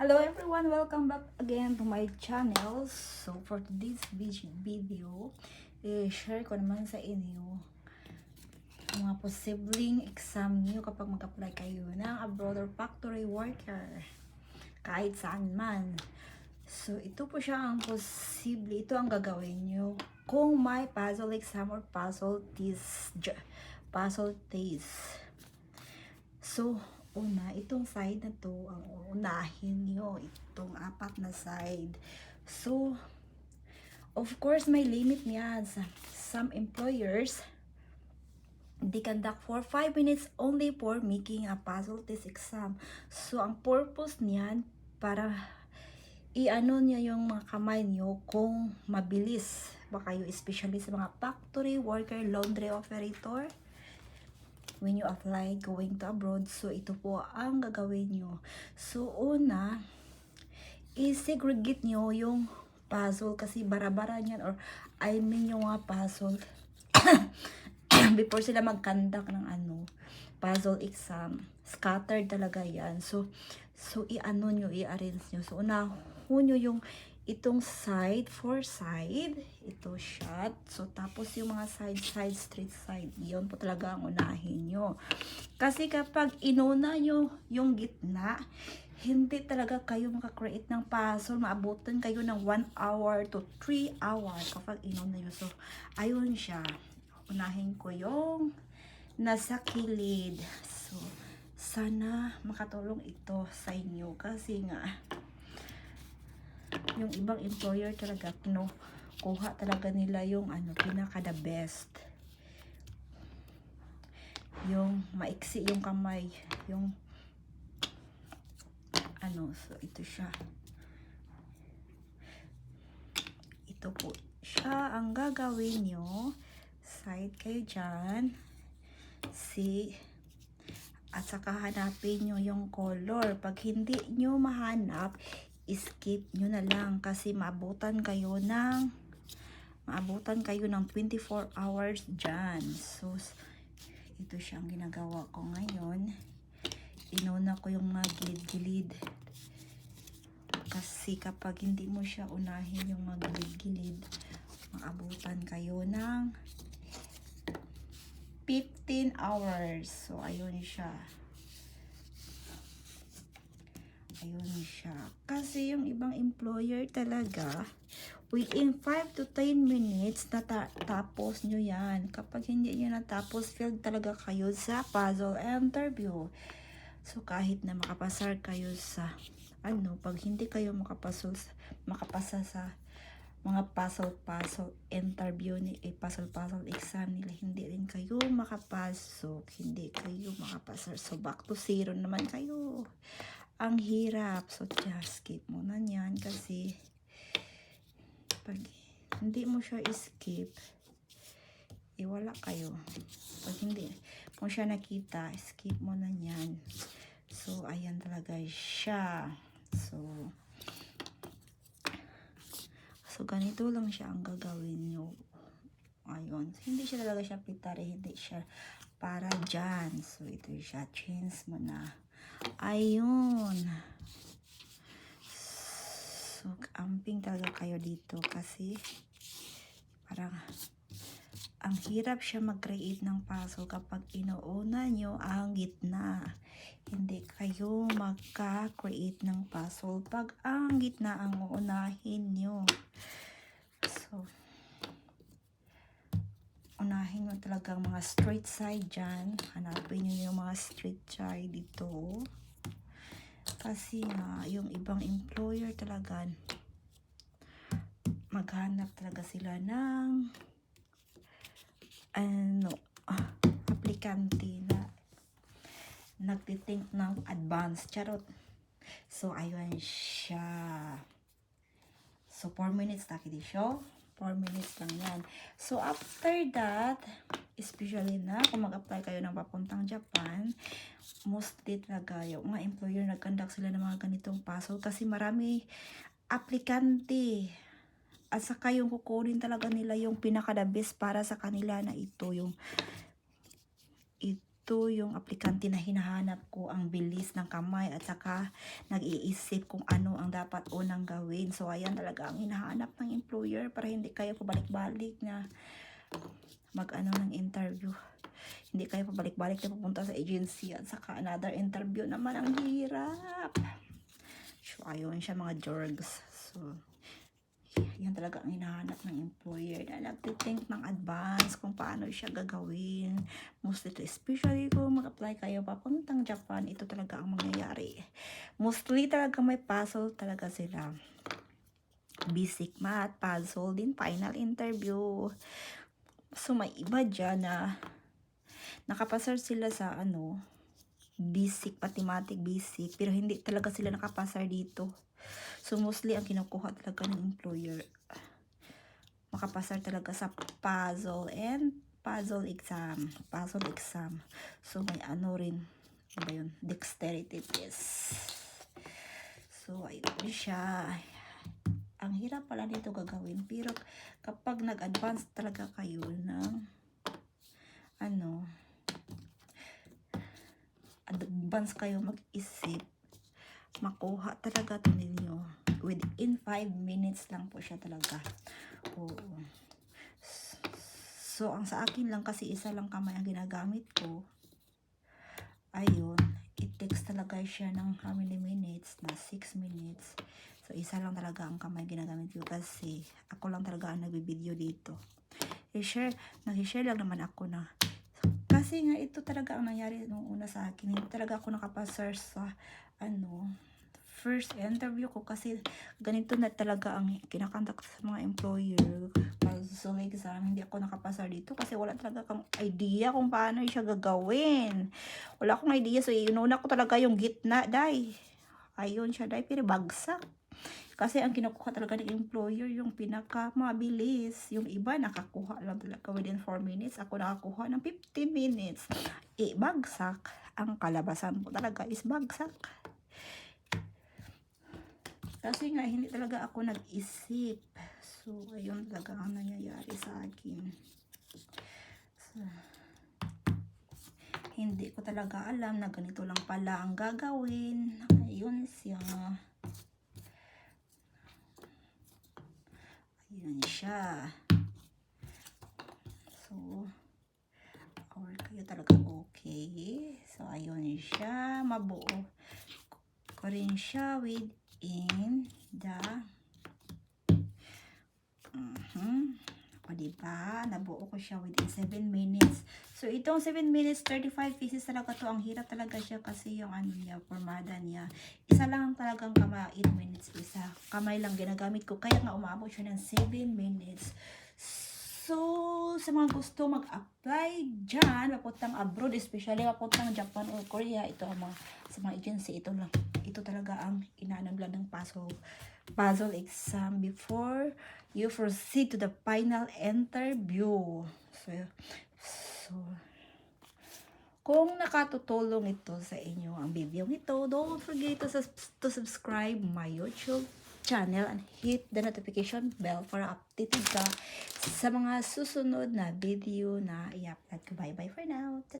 Hello everyone, welcome back again to my channel. So for today's video, share ko naman sa inyo ang mga posibleng exam niyo kapag mag-apply kayo ng abroad or factory worker kahit saan man. So ito po siya ang posible, ito ang gagawin niyo kung may puzzle exam or puzzle test. So una, itong side na to, ang unahin nyo, itong apat na side. So, of course, may limit niyan. Some employers, they conduct for 5 minutes only for making a puzzle test exam. So, ang purpose niyan, para i-ano niya yung mga kamay nyo kung mabilis ba kayo, especially sa mga factory worker, laundry operator, when you apply going to abroad. So ito po ang gagawin nyo. So una, i-segregate nyo yung puzzle kasi bara-bara niyan, or I mean yung mga puzzle before sila mag-conduct ng puzzle exam, scattered talaga yan. So i-ano nyo, i-arrange nyo. So unahon nyo yung itong side, for side, ito shot. So tapos yung mga side, straight side, yun po talaga ang unahin nyo. Kasi kapag inuna nyo yung gitna, hindi talaga kayo makakreate ng puzzle. Maabutan kayo ng 1 hour to 3 hours kapag inuna nyo. So ayun siya, unahin ko yung nasa kilid. So sana makatulong ito sa inyo kasi nga yung ibang employer talaga kinukuha talaga nila yung pinaka the best, yung maiksi yung kamay, yung so ito siya, ito po siya ang gagawin nyo. Side kayo dyan, at saka hanapin nyo yung color. Pag hindi nyo mahanap, skip nyo na lang kasi maabutan kayo ng 24 hours dyan. So ito siyang ginagawa ko ngayon. Inuna ko yung mga gilid-gilid kasi kapag hindi mo siya unahin yung mga gilid-gilid, maabutan kayo ng 15 hours. So ayun siya. Kasi yung ibang employer talaga, within 5 to 10 minutes natapos nyo yan. Kapag hindi nyo natapos, failed talaga kayo sa puzzle interview. So kahit na makapasar kayo sa pag hindi kayo makapasa sa mga puzzle interview ni puzzle exam nila, hindi rin kayo makapasok, hindi kayo makapasar. So back to zero naman kayo. Ang hirap. So just skip muna yan kasi pag hindi mo siya skip, wala kayo. Pag hindi mo siya nakita, skip mo na yan. So ayan talaga siya. So ganito lang siya ang gagawin nyo. Ayun. Hindi siya talaga siya pitari, hindi siya para dyan. So ito siya, change mo na. Ayun. So amping talaga kayo dito kasi parang ang hirap siya mag-create ng puzzle kapag inuuna nyo ang gitna. Hindi kayo magka-create ng puzzle pag ang gitna ang uunahin nyo. So unahin mo talagang mga straight side dyan. Hanapin nyo yung mga straight side dito. Kasi nga, yung ibang employer talaga, maghanap talaga sila ng aplikante na nagtitink ng advance. Charot. So, ayun siya. So, 4 minutes na kiti show. 4 minutes lang yan. So, after that, especially na kung mag-apply kayo ng papuntang Japan, mostly talaga yung mga employer nag-conduct sila ng mga ganitong puzzle kasi marami aplikante. At saka yung kukunin talaga nila yung pinaka-the best para sa kanila na ito ito yung aplikante na hinahanap ko, ang bilis ng kamay at saka nag-iisip kung ano ang dapat unang gawin. So, ayan talaga ang hinahanap ng employer para hindi kayo pabalik-balik na mag-ano ng interview. Hindi kayo pabalik-balik na pupunta sa agency at saka another interview naman. Ang hirap. So, ayun siya mga jorgs. So, yan talaga ang hinahanap ng employer na nagtitink ng advance kung paano siya gagawin. Mostly to, especially kung mag-apply kayo papuntang Japan, ito talaga ang mangyayari. Mostly talaga may puzzle talaga sila. Basic math, puzzle din, final interview. So may iba dyan na nakapasar sila sa basic, mathematic basic, pero hindi talaga sila nakapasar dito. So, mostly, ang kinukuha talaga ng employer, makapasar talaga sa puzzle and puzzle exam. Puzzle exam. So, may rin, ano yun? Dexterity test. So, ayun siya. Ang hirap pala nito gagawin. Pero, kapag nag-advance talaga kayo ng, advance kayo mag-isip, makuha talaga ito ninyo. Within 5 minutes lang po siya talaga. Oo. So, ang sa akin lang kasi isa lang kamay ang ginagamit ko. Ayun. It takes talaga siya ng how many minutes? Na 6 minutes. So, isa lang talaga ang kamay ginagamit ko kasi ako lang talaga ang nagbibideo dito. Nag-share lang naman ako na. Kasi nga, ito talaga ang nangyari nung una sa akin. Hindi talaga ako nakapasar sa first interview ko kasi ganito na talaga ang kinakontak sa mga employer. Puzzle exam, hindi ako nakapasar dito kasi wala talaga kang idea kung paano siya gagawin. Wala akong idea. So, inuna ko talaga yung gitna, day. Ayun siya, day, pero bagsak. Kasi ang kinukuha talaga ng employer yung pinakamabilis. Yung iba nakakuha lang talaga within 4 minutes. Ako nakakuha ng 15 minutes. Bagsak. Ang kalabasan ko talaga is bagsak. Kasi nga, hindi talaga ako nag-isip. So, ayun talaga ang nangyayari sa akin. So, hindi ko talaga alam na ganito lang pala ang gagawin. Ayun siya. Ayun siya. So, or kayo talaga okay. So, ayun siya. Mabuo ko rin siya within the o diba, nabuo ko siya within 7 minutes. So, itong 7 minutes, 35 pieces talaga to. Ang hirap talaga siya kasi yung formada niya. Isa lang talagang kamay, 8 minutes isa. Kamay lang ginagamit ko. Kaya nga umabot siya ng 7 minutes. So, sa mga gusto mag-apply dyan, papuntang abroad, especially papuntang Japan or Korea, ito ang sa mga agency, ito talaga ang inanaglan ng puzzle exam before you proceed to the final interview. So kung nakatutulong ito sa inyo ang video ito, don't forget to subscribe my YouTube channel and hit the notification bell para updated ka sa mga susunod na video na i-upload ko. Bye bye for now.